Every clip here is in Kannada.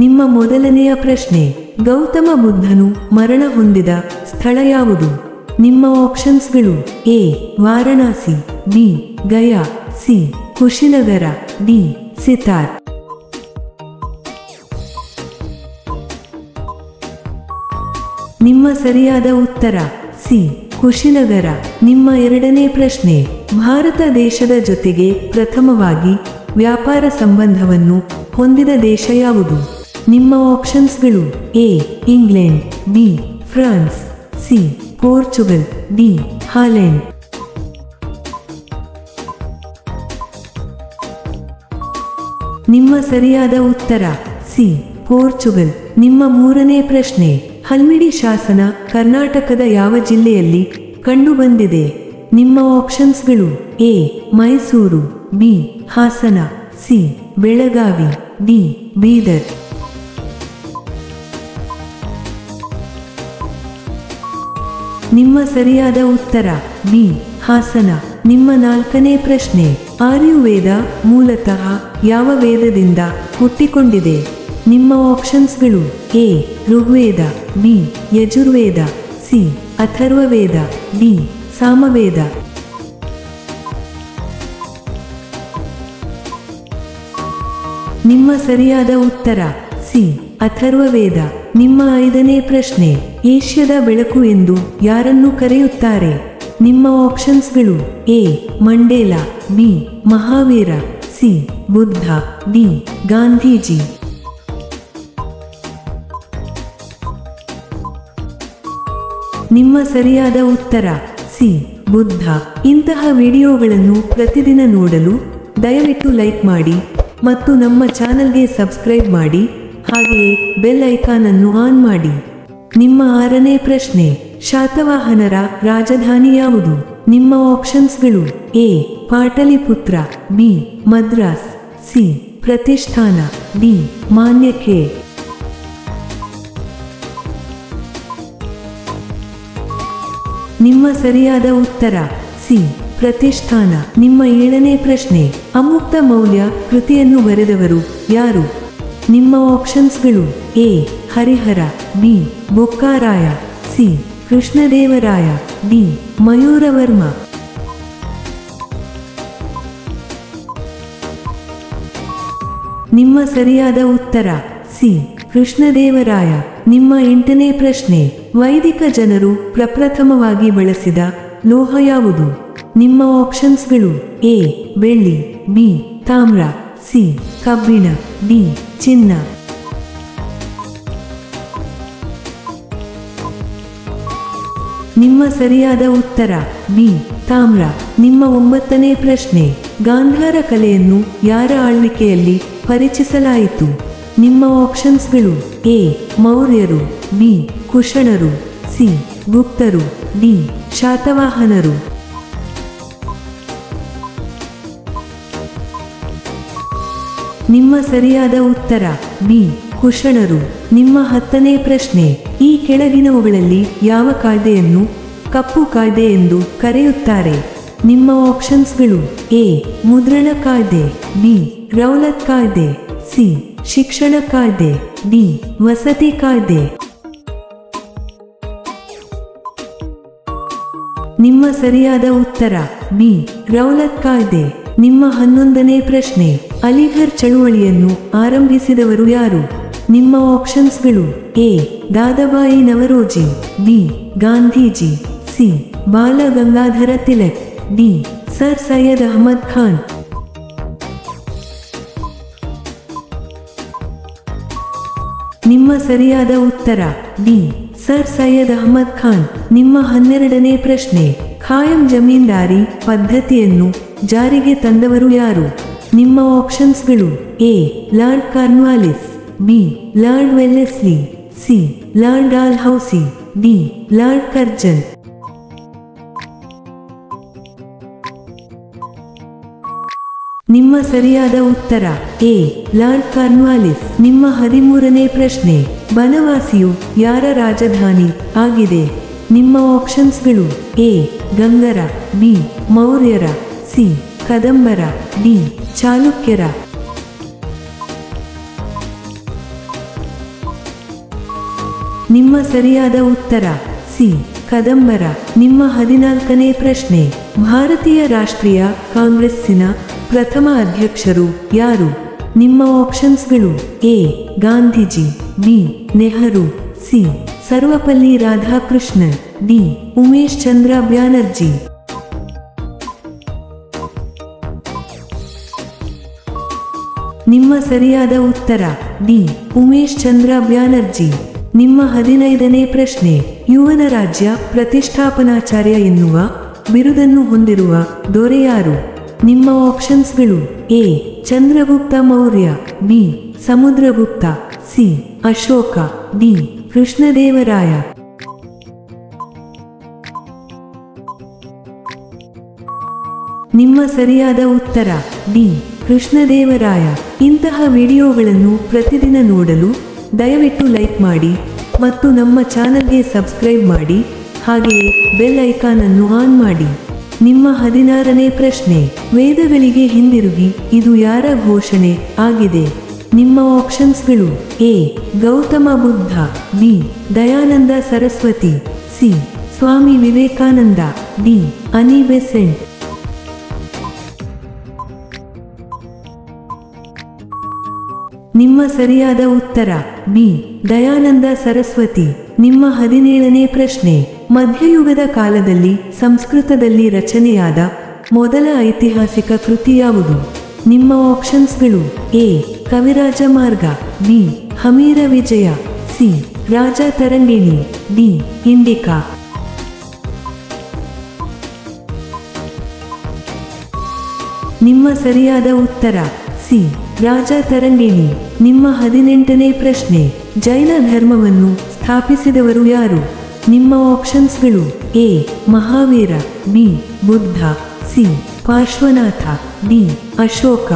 ನಿಮ್ಮ ಮೊದಲನೆಯ ಪ್ರಶ್ನೆ, ಗೌತಮ ಬುದ್ಧನು ಮರಣ ಹೊಂದಿದ ಸ್ಥಳ ಯಾವುದು? ನಿಮ್ಮ ಆಪ್ಷನ್ಸ್ಗಳು: A Varanasi, B Gaya, C Kushinagar, D ಸಿತಾರ್. ನಿಮ್ಮ ಸರಿಯಾದ ಉತ್ತರ ಸಿ ಕುಶಿನಗರ. ನಿಮ್ಮ ಎರಡನೇ ಪ್ರಶ್ನೆ, ಭಾರತ ದೇಶದ ಜೊತೆಗೆ ಪ್ರಥಮವಾಗಿ ವ್ಯಾಪಾರ ಸಂಬಂಧವನ್ನು ಹೊಂದಿದ ದೇಶ ಯಾವುದು? ನಿಮ್ಮ ಆಪ್ಷನ್ಸ್ಗಳು: A England, B France, C Portugal, D Holland. ನಿಮ್ಮ ಸರಿಯಾದ ಉತ್ತರ ಸಿ ಪೋರ್ಚುಗಲ್. ನಿಮ್ಮ ಮೂರನೇ ಪ್ರಶ್ನೆ, ಹಲ್ಮಿಡಿ ಶಾಸನ ಕರ್ನಾಟಕದ ಯಾವ ಜಿಲ್ಲೆಯಲ್ಲಿ ಕಂಡುಬಂದಿದೆ? ನಿಮ್ಮ ಆಪ್ಷನ್ಸ್ಗಳು: A Mysuru, B Hassan, C Belagavi, D Bidar. ನಿಮ್ಮ ಸರಿಯಾದ ಉತ್ತರ ಬಿ ಹಾಸನ. ನಿಮ್ಮ ನಾಲ್ಕನೇ ಪ್ರಶ್ನೆ, ಆರ್ಯುವೇದ ಮೂಲತಃ ಯಾವ ವೇದದಿಂದ ಹುಟ್ಟಿಕೊಂಡಿದೆ? ನಿಮ್ಮ ಆಪ್ಷನ್ಸ್ಗಳು: A Rigveda, B Yajurveda, C Atharvaveda, D Samaveda. ನಿಮ್ಮ ಸರಿಯಾದ ಉತ್ತರ ಸಿ ಅಥರ್ವವೇದ. ನಿಮ್ಮ ಐದನೇ ಪ್ರಶ್ನೆ, ಏಷ್ಯಾದ ಬೆಳಕು ಎಂದು ಯಾರನ್ನು ಕರೆಯುತ್ತಾರೆ? ನಿಮ್ಮ ಆಪ್ಷನ್ಸ್ಗಳು: A Mandela, B Mahavira, C Buddha, D Gandhiji. ನಿಮ್ಮ ಸರಿಯಾದ ಉತ್ತರ ಸಿ ಬುದ್ಧ. ಇಂತಹ ವಿಡಿಯೋಗಳನ್ನು ಪ್ರತಿದಿನ ನೋಡಲು ದಯವಿಟ್ಟು ಲೈಕ್ ಮಾಡಿ ಮತ್ತು ನಮ್ಮ ಚಾನಲ್ಗೆ ಸಬ್ಸ್ಕ್ರೈಬ್ ಮಾಡಿ, ಹಾಗೆಯೇ ಬೆಲ್ ಐಕಾನ್ ಅನ್ನು ಆನ್ ಮಾಡಿ. ನಿಮ್ಮ ಆರನೇ ಪ್ರಶ್ನೆ, ಶಾತವಾಹನರ ರಾಜಧಾನಿ ಯಾವುದು? ನಿಮ್ಮ ಆಪ್ಷನ್ಸ್ಗಳು: A Pataliputra, B Madras, C Pratishthana, D Manyakheta. ನಿಮ್ಮ ಸರಿಯಾದ ಉತ್ತರ ಸಿ ಪ್ರತಿಷ್ಠಾನ. ನಿಮ್ಮ ಏಳನೇ ಪ್ರಶ್ನೆ, ಅಮುಕ್ತ ಮೌಲ್ಯ ಕೃತಿಯನ್ನು ಬರೆದವರು ಯಾರು? ನಿಮ್ಮ ಆಪ್ಷನ್ಸ್ಗಳು: A Harihara, B Bukkaraya, C Krishnadevaraya, D Mayuravarma. ನಿಮ್ಮ ಸರಿಯಾದ ಉತ್ತರ ಸಿ ಕೃಷ್ಣದೇವರಾಯ. ನಿಮ್ಮ ಎಂಟನೇ ಪ್ರಶ್ನೆ, ವೈದಿಕ ಜನರು ಪ್ರಪ್ರಥಮವಾಗಿ ಬಳಸಿದ ಲೋಹ ಯಾವುದು? ನಿಮ್ಮ ಆಪ್ಷನ್ಸ್ಗಳು: ಎ ಬೆಳ್ಳಿ, ಬಿ ತಾಮ್ರ, ಸಿ ಕಬ್ಬಿಣ, ಡಿ ಚಿನ್ನ. ನಿಮ್ಮ ಸರಿಯಾದ ಉತ್ತರ ಬಿ ತಾಮ್ರ. ನಿಮ್ಮ ಒಂಬತ್ತನೇ ಪ್ರಶ್ನೆ, ಗಾಂಧಾರ ಕಲೆಯನ್ನು ಯಾರ ಆಳ್ವಿಕೆಯಲ್ಲಿ ಪರಿಚಯಿಸಲಾಯಿತು? ನಿಮ್ಮ ಆಪ್ಷನ್ಸ್ಗಳು: ಎ ಮೌರ್ಯರು, ಬಿ ಕುಶಣರು, ಸಿ ಗುಪ್ತರು, ಡಿ ಶಾತವಾಹನರು. ನಿಮ್ಮ ಸರಿಯಾದ ಉತ್ತರ ಬಿ ಕುಶಣರು. ನಿಮ್ಮ ಹತ್ತನೇ ಪ್ರಶ್ನೆ, ಈ ಕೆಳಗಿನವುಗಳಲ್ಲಿ ಯಾವ ಕಾಯ್ದೆಯನ್ನು ಕಪ್ಪು ಕಾಯ್ದೆ ಎಂದು ಕರೆಯುತ್ತಾರೆ? ನಿಮ್ಮ ಆಪ್ಷನ್ಸ್ಗಳು: ಎ ಮುದ್ರಣ ಕಾಯ್ದೆ, ಬಿ ರೌಲತ್ ಕಾಯ್ದೆ, ಸಿ ಶಿಕ್ಷಣ ಕಾಯ್ದೆ, ಡಿ ವಸತಿ ಕಾಯ್ದೆ. ನಿಮ್ಮ ಸರಿಯಾದ ಉತ್ತರ ಬಿ ರೌಲತ್ ಕಾಯ್ದೆ. ನಿಮ್ಮ 11ನೇ ಪ್ರಶ್ನೆ, ಅಲಿಘರ್ ಚಳುವಳಿಯನ್ನು ಆರಂಭಿಸಿದವರು ಯಾರು? ನಿಮ್ಮ ಆಪ್ಷನ್ಸ್ಗಳು: A Dadabhai Naoroji, B Gandhiji, C Bal Gangadhar Tilak, D Sir Syed Ahmad Khan. ನಿಮ್ಮ ಸರಿಯಾದ ಉತ್ತರ ಡಿ ಸರ್ ಸೈಯದ್ ಅಹಮದ್ ಖಾನ್. ನಿಮ್ಮ 12ನೇ ಪ್ರಶ್ನೆ, ಖಾಯಂ ಜಮೀನ್ದಾರಿ ಪದ್ಧತಿಯನ್ನು ಜಾರಿಗೆ ತಂದವರು ಯಾರು? ನಿಮ್ಮ ಆಪ್ಷನ್ಸ್ಗಳು: A Lord Cornwallis, B Lord Wellesley, C Lord Dalhousie, D Lord Curzon. ನಿಮ್ಮ ಸರಿಯಾದ ಉತ್ತರ ಎ ಲಾರ್ಡ್ ಕಾರ್ನ್ವಾಲಿಸ್. ನಿಮ್ಮ 13ನೇ ಪ್ರಶ್ನೆ, ಬನವಾಸಿಯು ಯಾರ ರಾಜಧಾನಿ ಆಗಿದೆ? ನಿಮ್ಮ ಆಪ್ಷನ್ಸ್ಗಳು: ಎ ಗಂಗರ, ಬಿ ಮೌರ್ಯರ, ಸಿ ಕದಂಬರ, ಡಿ ಚಾಲುಕ್ಯರ. ನಿಮ್ಮ ಸರಿಯಾದ ಉತ್ತರ ಸಿ ಕದಂಬರ. ನಿಮ್ಮ 14ನೇ ಪ್ರಶ್ನೆ, ಭಾರತೀಯ ರಾಷ್ಟ್ರೀಯ ಕಾಂಗ್ರೆಸ್ಸಿನ ಪ್ರಥಮ ಅಧ್ಯಕ್ಷರು ಯಾರು? ನಿಮ್ಮ ಆಪ್ಷನ್ಸ್ಗಳು: A Gandhiji, B Nehru, C Sarvepalli Radhakrishnan, D Umesh Chandra Banerjee. ನಿಮ್ಮ ಸರಿಯಾದ ಉತ್ತರ ಡಿ ಉಮೇಶ್ ಚಂದ್ರ ಬ್ಯಾನರ್ಜಿ. ನಿಮ್ಮ 15ನೇ ಪ್ರಶ್ನೆ, ಯುವನ ರಾಜ್ಯ ಪ್ರತಿಷ್ಠಾಪನಾಚಾರ್ಯ ಎನ್ನುವ ಬಿರುದನ್ನು ಹೊಂದಿರುವ ದೊರೆ ಯಾರು? ನಿಮ್ಮ ಆಪ್ಷನ್ಸ್ಗಳು: A Chandragupta Maurya, B Samudragupta, C Ashoka, D Krishnadevaraya. ನಿಮ್ಮ ಸರಿಯಾದ ಉತ್ತರ ಡಿ ಕೃಷ್ಣದೇವರಾಯ. ಇಂತಹ ವಿಡಿಯೋಗಳನ್ನು ಪ್ರತಿದಿನ ನೋಡಲು ದಯವಿಟ್ಟು ಲೈಕ್ ಮಾಡಿ ಮತ್ತು ನಮ್ಮ ಚಾನಲ್ಗೆ ಸಬ್ಸ್ಕ್ರೈಬ್ ಮಾಡಿ, ಹಾಗೆಯೇ ಬೆಲ್ ಐಕಾನ್ ಅನ್ನು ಆನ್ ಮಾಡಿ. ನಿಮ್ಮ 16ನೇ ಪ್ರಶ್ನೆ, ವೇದಗಳಿಗೆ ಹಿಂದಿರುಗಿ ಇದು ಯಾರ ಘೋಷಣೆ ಆಗಿದೆ? ನಿಮ್ಮ ಆಪ್ಷನ್ಸ್ಗಳು: A Gautama Buddha, B Dayananda Saraswati, C Swami Vivekananda, D Annie Besant. ನಿಮ್ಮ ಸರಿಯಾದ ಉತ್ತರ ಬಿ ದಯಾನಂದ ಸರಸ್ವತಿ. ನಿಮ್ಮ 17ನೇ ಪ್ರಶ್ನೆ, ಮಧ್ಯಯುಗದ ಕಾಲದಲ್ಲಿ ಸಂಸ್ಕೃತದಲ್ಲಿ ರಚನೆಯಾದ ಮೊದಲ ಐತಿಹಾಸಿಕ ಕೃತಿ ಯಾವುದು? ನಿಮ್ಮ ಆಪ್ಷನ್ಸ್ಗಳು: ಎ ಕವಿರಾಜ ಮಾರ್ಗ, ಬಿ ಹಮೀರ ವಿಜಯ, ಸಿ ರಾಜ ತರಂಗಿಣಿ, ಡಿ ಇಂಡಿಕಾ. ನಿಮ್ಮ ಸರಿಯಾದ ಉತ್ತರ ಸಿ ರಾಜ ತರಂಗಿಣಿ. ನಿಮ್ಮ 18ನೇ ಪ್ರಶ್ನೆ, ಜೈನ ಧರ್ಮವನ್ನು ಸ್ಥಾಪಿಸಿದವರು ಯಾರು? ನಿಮ್ಮ ಆಪ್ಷನ್ಸ್ಗಳು: A Mahavira, B Buddha, C Parshvanatha, D Ashoka.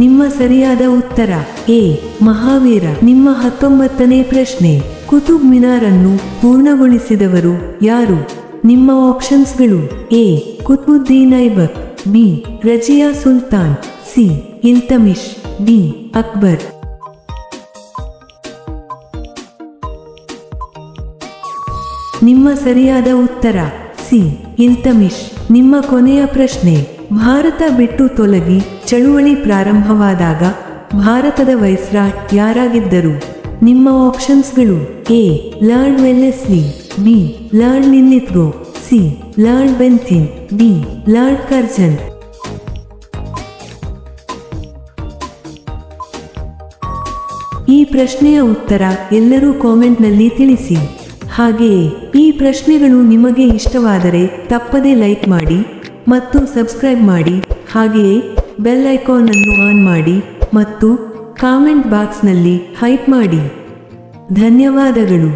ನಿಮ್ಮ ಸರಿಯಾದ ಉತ್ತರ ಎ ಮಹಾವೀರ. ನಿಮ್ಮ 19ನೇ ಪ್ರಶ್ನೆ, ಕುತುಬ್ ಮಿನಾರ್ ಅನ್ನು ಪೂರ್ಣಗೊಳಿಸಿದವರು ಯಾರು? ನಿಮ್ಮ ಆಪ್ಷನ್ಸ್ಗಳು: A Qutbuddin Aibak, B Razia Sultan, C Iltutmish, D Akbar. ನಿಮ್ಮ ಸರಿಯಾದ ಉತ್ತರ ಸಿ ಇಲ್ತಮಿಶ್. ನಿಮ್ಮ ಕೊನೆಯ ಪ್ರಶ್ನೆ, ಭಾರತ ಬಿಟ್ಟು ತೊಲಗಿ ಚಳುವಳಿ ಪ್ರಾರಂಭವಾದಾಗ ಭಾರತದ ವೈಸ್ರಾಯ್ ಯಾರಾಗಿದ್ದರು? ನಿಮ್ಮ ಆಪ್ಷನ್ಸ್ಗಳು: A Lord Wellesley, B Lord Linlithgow, C Lord Bentinck, D Lord Curzon. ಈ ಪ್ರಶ್ನೆಯ ಉತ್ತರ ಎಲ್ಲರೂ ಕಾಮೆಂಟ್ನಲ್ಲಿ ತಿಳಿಸಿ. ಹಾಗೆಯೇ ಈ ಪ್ರಶ್ನೆಗಳು ನಿಮಗೆ ಇಷ್ಟವಾದರೆ ತಪ್ಪದೇ ಲೈಕ್ ಮಾಡಿ ಮತ್ತು ಸಬ್ಸ್ಕ್ರೈಬ್ ಮಾಡಿ, ಹಾಗೆಯೇ ಬೆಲ್ ಐಕಾನ್ ಅನ್ನು ಆನ್ ಮಾಡಿ ಮತ್ತು ಕಾಮೆಂಟ್ ಬಾಕ್ಸ್ನಲ್ಲಿ ಹೈಪ್ ಮಾಡಿ. ಧನ್ಯವಾದಗಳು.